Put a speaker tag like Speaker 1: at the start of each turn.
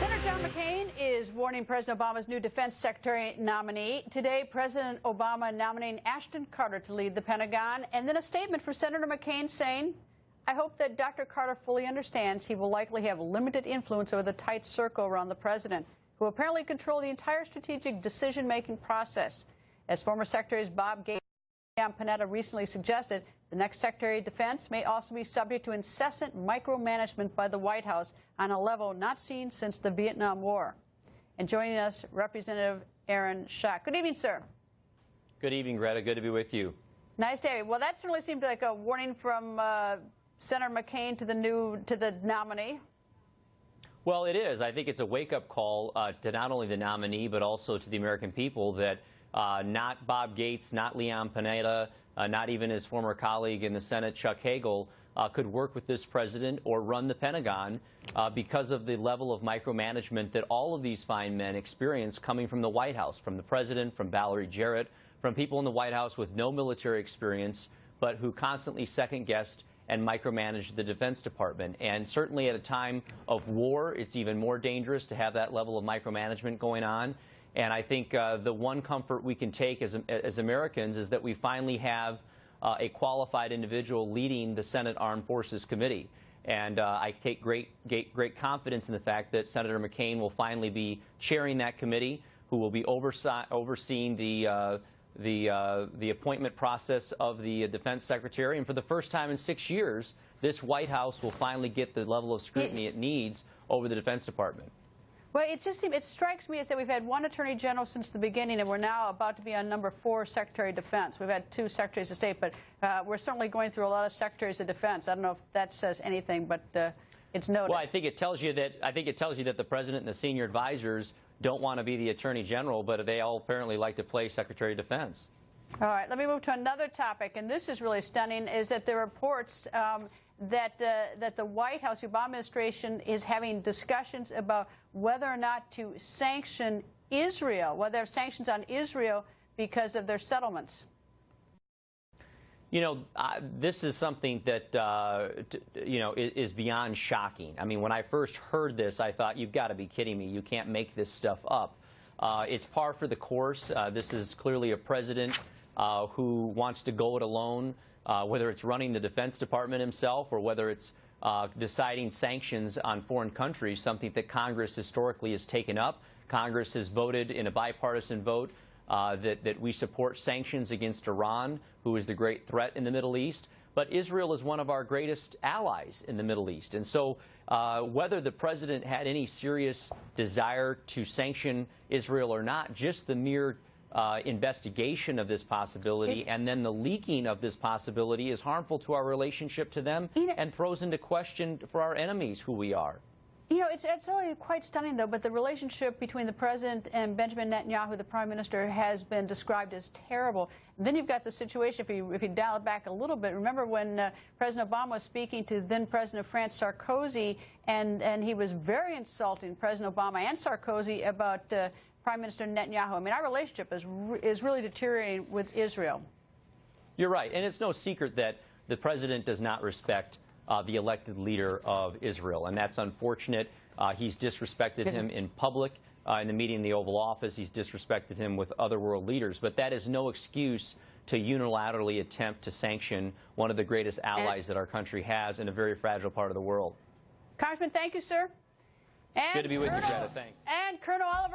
Speaker 1: Senator John McCain is warning President Obama's new defense secretary nominee. Today, President Obama nominating Ashton Carter to lead the Pentagon, and then a statement from Senator McCain saying, "I hope that Dr. Carter fully understands he will likely have limited influence over the tight circle around the president, who apparently control the entire strategic decision-making process." As former Secretaries Bob Gates and Panetta recently suggested, the next Secretary of Defense may also be subject to incessant micromanagement by the White House on a level not seen since the Vietnam War. And joining us, Representative Aaron Schock. Good evening, sir.
Speaker 2: Good evening, Greta. Good to be with you.
Speaker 1: Nice day. Well, that certainly seemed like a warning from Senator McCain to the nominee.
Speaker 2: Well, it is. I think it's a wake-up call to not only the nominee, but also to the American people that not Bob Gates, not Leon Panetta, not even his former colleague in the Senate, Chuck Hagel, could work with this president or run the Pentagon because of the level of micromanagement that all of these fine men experience coming from the White House, from the president, from Valerie Jarrett, from people in the White House with no military experience, but who constantly second-guessed and micromanage the Defense Department. And certainly at a time of war, it's even more dangerous to have that level of micromanagement going on. And I think the one comfort we can take as Americans is that we finally have a qualified individual leading the Senate Armed Forces Committee. And I take great confidence in the fact that Senator McCain will finally be chairing that committee, who will be overseeing the appointment process of the Defense Secretary. And for the first time in 6 years, this White House will finally get the level of scrutiny it needs over the Defense Department.
Speaker 1: Well, it strikes me as that we've had one Attorney General since the beginning, and we're now about to be on number 4 Secretary of Defense. We've had 2 Secretaries of State, but we're certainly going through a lot of Secretaries of Defense. I don't know if that says anything, but it's noted.
Speaker 2: Well, I think it tells you that the President and the senior advisors don't want to be the Attorney General, but they all apparently like to play Secretary of Defense.
Speaker 1: All right, let me move to another topic, and this is really stunning, is that there are reports that the White House, the Obama administration, is having discussions about whether or not to sanction Israel, whether there are sanctions on Israel because of their settlements.
Speaker 2: You know, this is something that, is beyond shocking. I mean, when I first heard this, I thought, you've got to be kidding me. You can't make this stuff up. It's par for the course. This is clearly a president who wants to go it alone, whether it's running the Defense Department himself or whether it's deciding sanctions on foreign countries, something that Congress historically has taken up. Congress has voted in a bipartisan vote that we support sanctions against Iran, who is the great threat in the Middle East. But Israel is one of our greatest allies in the Middle East. And so whether the president had any serious desire to sanction Israel or not, just the mere investigation of this possibility and then the leaking of this possibility is harmful to our relationship to them and throws into question for our enemies who we are.
Speaker 1: You know, it's really quite stunning, though, but the relationship between the president and Benjamin Netanyahu, the prime minister, has been described as terrible. And then you've got the situation, if you dial it back a little bit, remember when President Obama was speaking to then-President of France, Sarkozy, and he was very insulting, President Obama and Sarkozy, about Prime Minister Netanyahu. I mean, our relationship is really deteriorating with Israel.
Speaker 2: You're right, and it's no secret that the president does not respect the elected leader of Israel, and that's unfortunate. He's disrespected him in public, in the meeting in the Oval Office. He's disrespected him with other world leaders, but that is no excuse to unilaterally attempt to sanction one of the greatest allies that our country has in a very fragile part of the world.
Speaker 1: Congressman, thank you, sir. And
Speaker 2: good to be with you, Greta. Thanks.
Speaker 1: And Colonel Oliver.